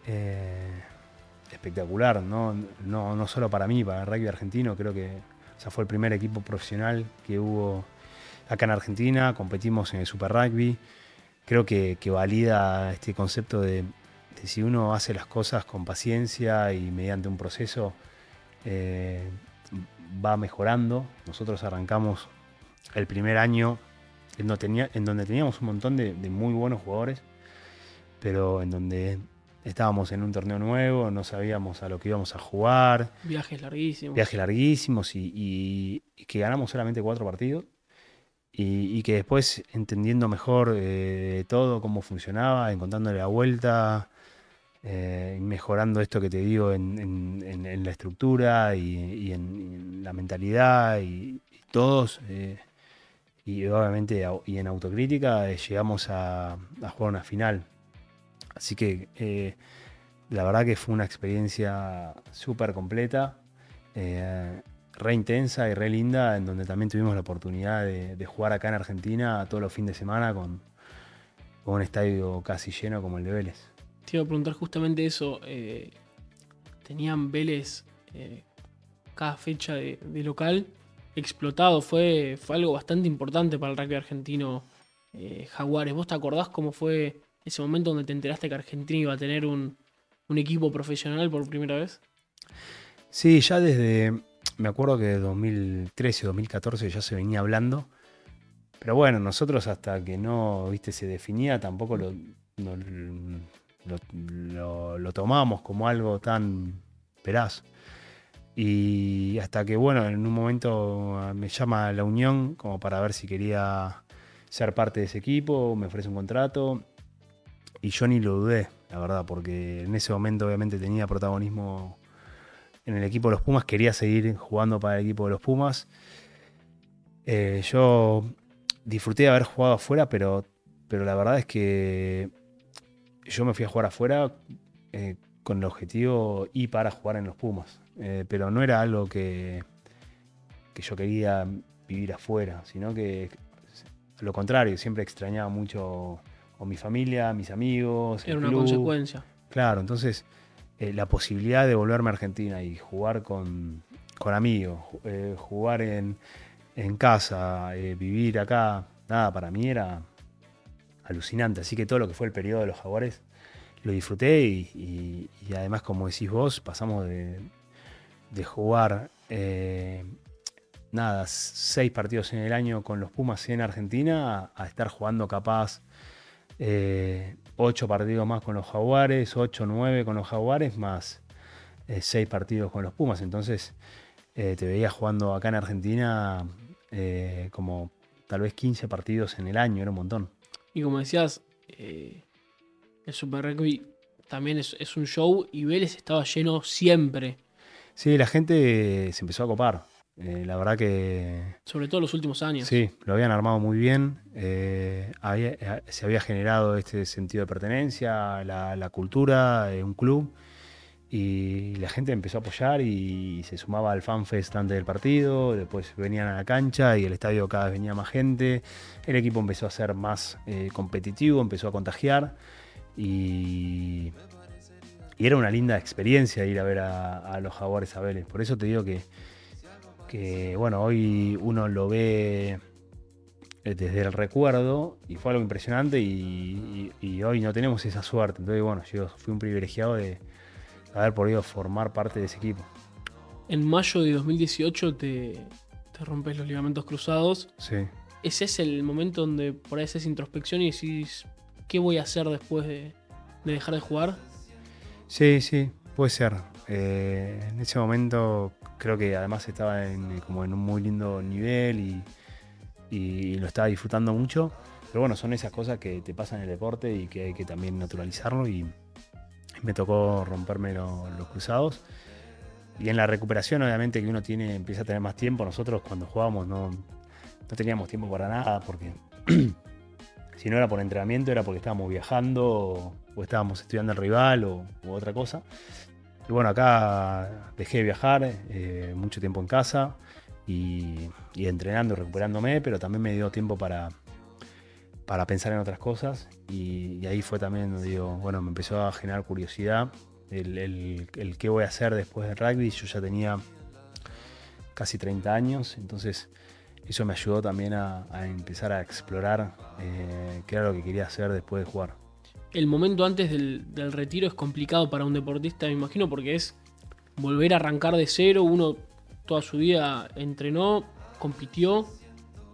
eh, espectacular, ¿no? No solo para mí, para el rugby argentino, creo que, o sea, fue el primer equipo profesional que hubo acá en Argentina, competimos en el Super Rugby. Creo que valida este concepto de si uno hace las cosas con paciencia y mediante un proceso, eh, va mejorando. Nosotros arrancamos el primer año en donde teníamos un montón de muy buenos jugadores, pero en donde estábamos en un torneo nuevo, no sabíamos a lo que íbamos a jugar, Viajes larguísimos. viajes larguísimos y que ganamos solamente 4 partidos. Y que después, entendiendo mejor todo, cómo funcionaba, encontrándole la vuelta, mejorando esto que te digo en la estructura y en la mentalidad y todos, y obviamente y en autocrítica, llegamos a jugar una final. Así que la verdad que fue una experiencia súper completa. Re intensa y re linda, en donde también tuvimos la oportunidad de jugar acá en Argentina todos los fines de semana con un estadio casi lleno como el de Vélez. Te iba a preguntar justamente eso. Tenían Vélez cada fecha de local explotado. Fue algo bastante importante para el rugby argentino, Jaguares. ¿Vos te acordás cómo fue ese momento donde te enteraste que Argentina iba a tener un equipo profesional por primera vez? Sí, ya me acuerdo que de 2013 o 2014 ya se venía hablando, pero bueno, nosotros hasta que no, viste, se definía, tampoco lo tomamos como algo tan veraz. Y hasta que, bueno, en un momento me llama la Unión como para ver si quería ser parte de ese equipo, me ofrece un contrato y yo ni lo dudé, la verdad, porque en ese momento obviamente tenía protagonismo en el equipo de los Pumas, quería seguir jugando para el equipo de los Pumas. Yo disfruté de haber jugado afuera, pero la verdad es que yo me fui a jugar afuera con el objetivo y para jugar en los Pumas. Pero no era algo que yo quería vivir afuera, sino que lo contrario, siempre extrañaba mucho o mi familia, mis amigos, Era el una club. consecuencia. Claro, entonces la posibilidad de volverme a Argentina y jugar con amigos, jugar en casa, vivir acá, nada, para mí era alucinante. Así que todo lo que fue el periodo de los Jaguares lo disfruté y además, como decís vos, pasamos de jugar nada, 6 partidos en el año con los Pumas en Argentina a estar jugando capaz 8 partidos más con los Jaguares, 8 o 9 con los Jaguares, más 6 partidos con los Pumas. Entonces te veía jugando acá en Argentina como tal vez 15 partidos en el año, era un montón. Y como decías, el Super Rugby también es un show y Vélez estaba lleno siempre. Sí, la gente se empezó a copar. La verdad que Sobre todo en los últimos años. sí, lo habían armado muy bien. Se había generado este sentido de pertenencia, la cultura, un club. Y la gente empezó a apoyar y se sumaba al FanFest antes del partido. Después venían a la cancha y el estadio cada vez venía más gente. El equipo empezó a ser más competitivo, empezó a contagiar. Y, y era una linda experiencia ir a ver a los Jaguares a Vélez. Por eso te digo que bueno, hoy uno lo ve desde el recuerdo y fue algo impresionante y hoy no tenemos esa suerte. Entonces, bueno, yo fui un privilegiado de haber podido formar parte de ese equipo. En mayo de 2018 te rompes los ligamentos cruzados. Sí, ¿Ese es el momento donde por ahí haces introspección y decís, ¿qué voy a hacer después de dejar de jugar? sí, sí, puede ser. En ese momento creo que además estaba como en un muy lindo nivel y lo estaba disfrutando mucho. Pero bueno, son esas cosas que te pasan en el deporte y que hay que también naturalizarlo. Y me tocó romperme los cruzados. Y en la recuperación, obviamente, que uno empieza a tener más tiempo. Nosotros cuando jugábamos no teníamos tiempo para nada, porque si no era por entrenamiento, era porque estábamos viajando o estábamos estudiando el rival u otra cosa. Y bueno, acá dejé de viajar, mucho tiempo en casa y entrenando y recuperándome, pero también me dio tiempo para pensar en otras cosas y ahí fue también donde digo, bueno, me empezó a generar curiosidad el qué voy a hacer después del rugby. Yo ya tenía casi 30 años, entonces eso me ayudó también a empezar a explorar qué era lo que quería hacer después de jugar. El momento antes del retiro es complicado para un deportista, me imagino, porque es volver a arrancar de cero. Uno toda su vida entrenó, compitió,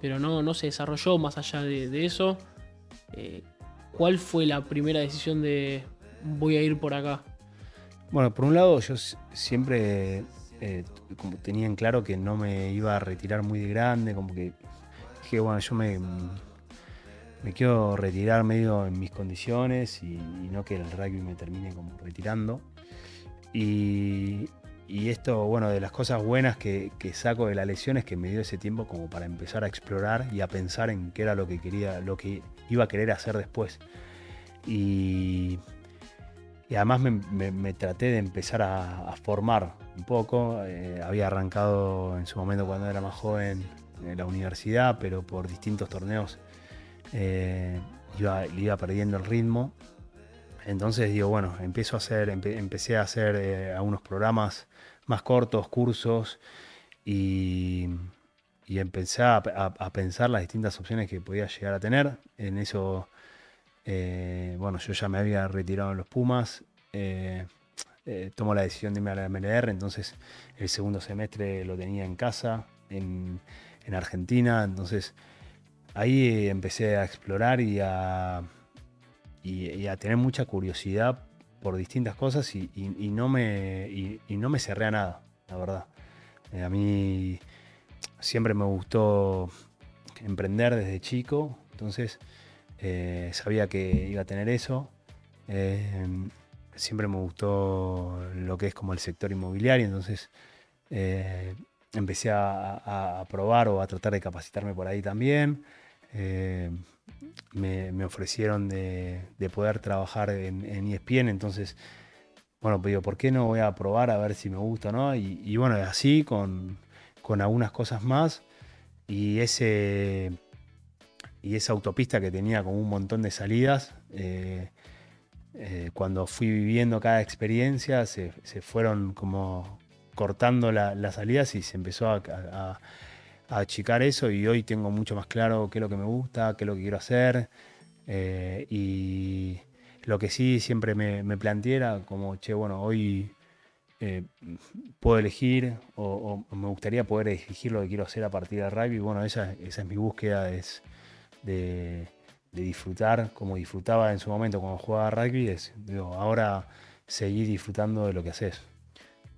pero no se desarrolló más allá de eso. ¿Cuál fue la primera decisión de voy a ir por acá? Bueno, por un lado yo siempre como tenía en claro que no me iba a retirar muy de grande, como que dije, bueno, yo me quiero retirar medio en mis condiciones y no que el rugby me termine como retirando. Y esto, bueno, de las cosas buenas que saco de la lesión es que me dio ese tiempo como para empezar a explorar y a pensar en qué era lo que quería, lo que iba a querer hacer después. Y además me traté de empezar a formar un poco. Había arrancado en su momento cuando era más joven en la universidad, pero por distintos torneos le iba perdiendo el ritmo. Entonces digo, bueno, empecé a hacer algunos programas más cortos, cursos, y empecé a pensar las distintas opciones que podía llegar a tener. En eso, bueno, yo ya me había retirado en los Pumas, tomo la decisión de irme a la MLR, entonces el segundo semestre lo tenía en casa, en Argentina, entonces ahí empecé a explorar y a tener mucha curiosidad por distintas cosas y no me cerré a nada, la verdad. A mí siempre me gustó emprender desde chico, entonces sabía que iba a tener eso. Siempre me gustó lo que es como el sector inmobiliario, entonces empecé a probar o a tratar de capacitarme por ahí también. Me ofrecieron de poder trabajar en ESPN, entonces, bueno, pues digo, ¿por qué no voy a probar a ver si me gusta o no? Y bueno, así con algunas cosas más y esa autopista que tenía con un montón de salidas, cuando fui viviendo cada experiencia se fueron como cortando las salidas y se empezó a achicar eso y hoy tengo mucho más claro qué es lo que me gusta, qué es lo que quiero hacer. Y lo que sí siempre me planteé era como, che, bueno, hoy puedo elegir o me gustaría poder elegir lo que quiero hacer a partir del rugby. Bueno, esa es mi búsqueda, es de disfrutar como disfrutaba en su momento cuando jugaba rugby. Digo, ahora seguir disfrutando de lo que haces.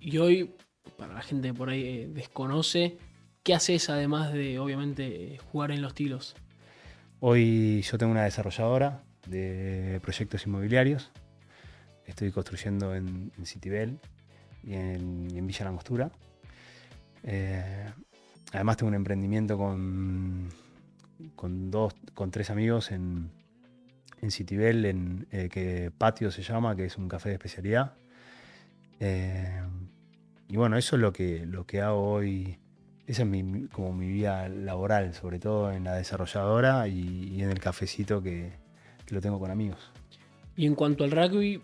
Y hoy, para la gente que por ahí desconoce, ¿qué haces además de, obviamente, jugar en los tiros? Hoy yo tengo una desarrolladora de proyectos inmobiliarios. Estoy construyendo en Citibel y en Villa Langostura. Además tengo un emprendimiento con 3 amigos en Citibel, que Patio se llama, que es un café de especialidad. Y bueno, eso es lo que hago hoy. Esa es como mi vida laboral, sobre todo en la desarrolladora y en el cafecito que lo tengo con amigos. Y en cuanto al rugby,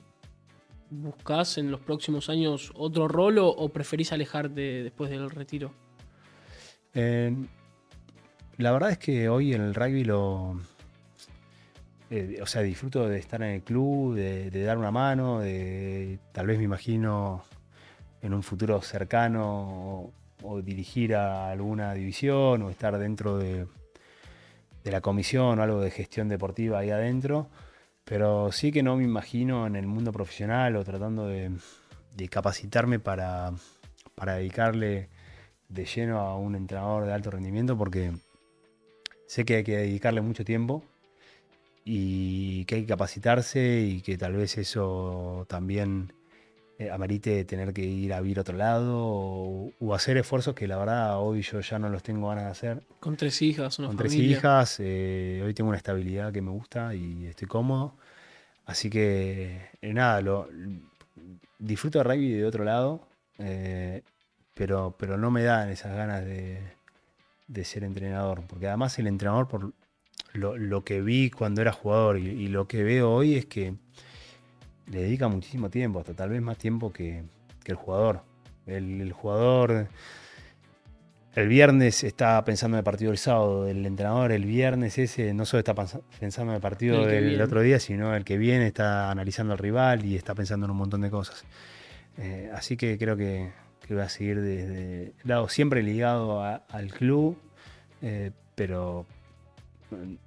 ¿buscás en los próximos años otro rol o preferís alejarte después del retiro? Eh, la verdad es que hoy en el rugby o sea, disfruto de estar en el club, de dar una mano, tal vez me imagino en un futuro cercano o dirigir a alguna división o estar dentro de la comisión o algo de gestión deportiva ahí adentro, pero sí que no me imagino en el mundo profesional o tratando de capacitarme para dedicarle de lleno a un entrenador de alto rendimiento, porque sé que hay que dedicarle mucho tiempo y que hay que capacitarse y que tal vez eso también amerite tener que ir a vivir a otro lado o hacer esfuerzos que la verdad hoy yo ya no los tengo ganas de hacer. Con 3 hijas, una Con 3 familia. hijas, hoy tengo una estabilidad que me gusta y estoy cómodo. Así que nada, disfruto de rugby de otro lado, pero no me dan esas ganas de ser entrenador. Porque además el entrenador, por lo que vi cuando era jugador y lo que veo hoy, es que le dedica muchísimo tiempo, hasta tal vez más tiempo que el jugador. El jugador el viernes está pensando en el partido del sábado, el entrenador el viernes ese no solo está pensando en el partido El que del viene. otro día, sino el que viene está analizando al rival y está pensando en un montón de cosas. Así que creo que voy a seguir desde lado siempre ligado al club, pero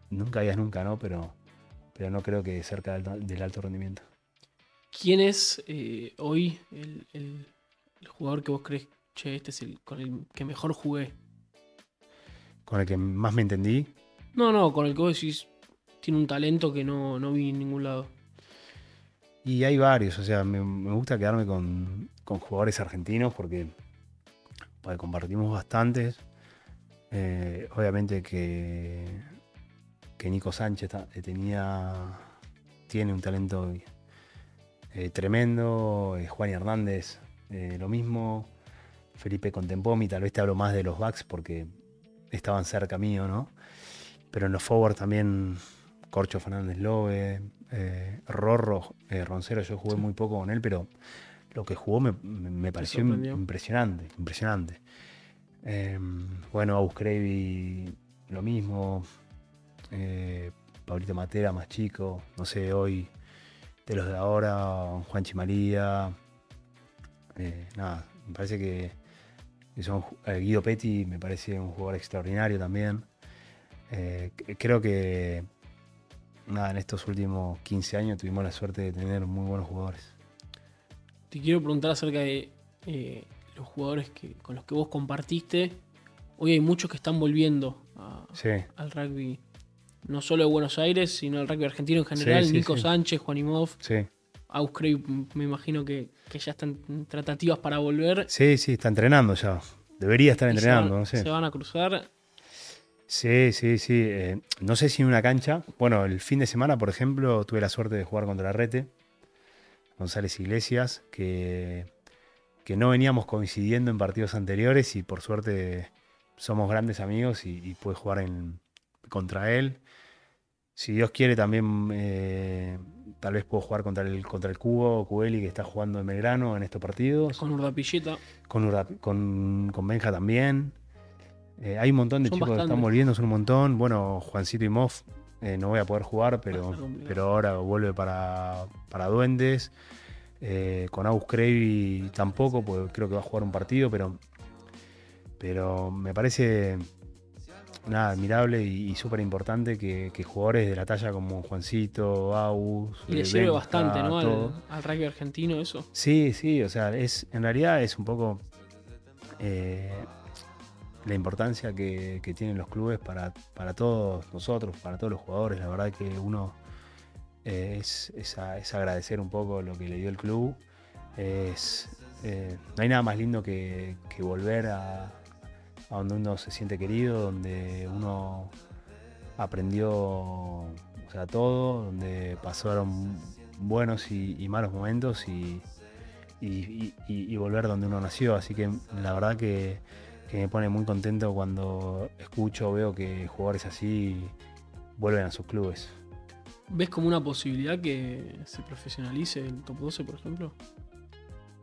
nunca digas nunca, ¿no? Pero no creo que cerca del alto rendimiento. ¿Quién es hoy el jugador que vos crees, che, este es el con el que mejor jugué? Con el que más me entendí. No, con el que vos decís, tiene un talento que no vi en ningún lado. Y hay varios, o sea, me gusta quedarme con jugadores argentinos porque compartimos bastantes. Obviamente que Nico Sánchez tiene un talento tremendo. Juan Hernández, lo mismo. Felipe Contempomi, tal vez te hablo más de los backs porque estaban cerca mío, ¿no? Pero en los forward también Corcho Fernández Lobe, Rorro, Roncero, yo jugué muy poco con él, pero lo que jugó me pareció impresionante. Bueno, Agus Crevi, lo mismo. Pablito Matera, más chico. No sé, hoy de los de ahora, Juanchi María. Nada, me parece que son. Guido Petti me parece un jugador extraordinario también. Creo que nada, en estos últimos 15 años tuvimos la suerte de tener muy buenos jugadores. Te quiero preguntar acerca de los jugadores con los que vos compartiste. Hoy hay muchos que están volviendo al rugby, no solo de Buenos Aires, sino al rugby argentino en general. Nico Sánchez, Juanimov, Agus Crevi, me imagino que ya están en tratativas para volver. Sí, está entrenando ya. Debería estar entrenando, no sé. ¿Se van a cruzar? Sí. No sé si en una cancha. Bueno, el fin de semana, por ejemplo, tuve la suerte de jugar contra Rete, González Iglesias, que no veníamos coincidiendo en partidos anteriores y por suerte somos grandes amigos y pude jugar contra él. Si Dios quiere también tal vez puedo jugar contra el Cubeli, que está jugando en Belgrano en estos partidos. Con Urdapilleta. Con Benja también. Hay un montón de chicos que están volviendo, son un montón. Bueno, Juancito y Moff no voy a poder jugar, pero ahora vuelve para Duendes. Con Agus Crevi tampoco, porque creo que va a jugar un partido, pero me parece nada admirable y súper importante que jugadores de la talla como Juancito, Agus. Y le sirve bastante, ¿no? Al rugby argentino eso. Sí, o sea, en realidad es un poco la importancia que tienen los clubes para todos nosotros, para todos los jugadores. La verdad que uno es agradecer un poco lo que le dio el club. No hay nada más lindo que volver a donde uno se siente querido, donde uno aprendió, o sea, todo, donde pasaron buenos y malos momentos y volver donde uno nació. Así que la verdad que me pone muy contento cuando escucho o veo que jugadores así vuelven a sus clubes. ¿Ves como una posibilidad que se profesionalice el top 12, por ejemplo?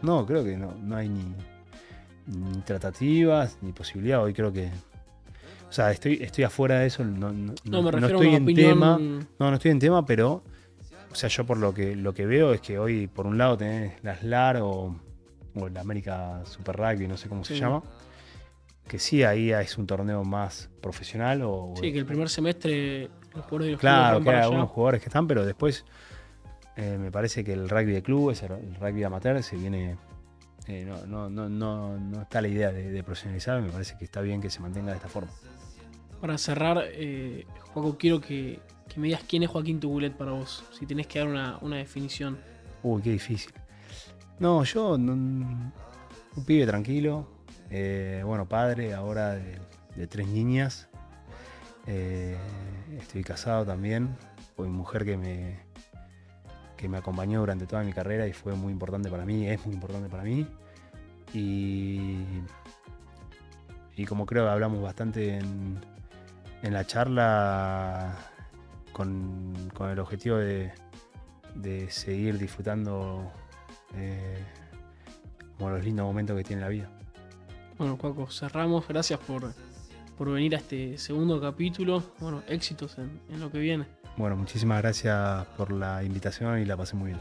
No, creo que no hay ni tratativas ni posibilidad. Hoy creo que, o sea, estoy afuera de eso, no Me refiero estoy a una en opinión. tema, no estoy en tema, pero, o sea, yo por lo que veo es que hoy por un lado tenés la SLAR o la América Super Rugby, no sé cómo se llama, que sí, ahí es un torneo más profesional. Sí, que el primer semestre los jugadores de los Claro, clubes que van hay para algunos allá. jugadores que están, pero después me parece que el rugby de clubes, el rugby amateur, se viene. No está la idea de profesionalizar, me parece que está bien que se mantenga de esta forma. Para cerrar, Joaco, quiero que me digas quién es Joaquín Tugulet para vos, si tenés que dar una definición. Uy, qué difícil. No, yo, un pibe tranquilo, bueno, padre ahora de 3 niñas. Estoy casado también, con mi mujer que me acompañó durante toda mi carrera y fue muy importante para mí, es muy importante para mí. Y como creo que hablamos bastante en la charla, con el objetivo de seguir disfrutando como los lindos momentos que tiene la vida. Bueno, Joaco, cerramos. Gracias por venir a este segundo capítulo. Bueno, éxitos en lo que viene. Bueno, muchísimas gracias por la invitación y la pasé muy bien.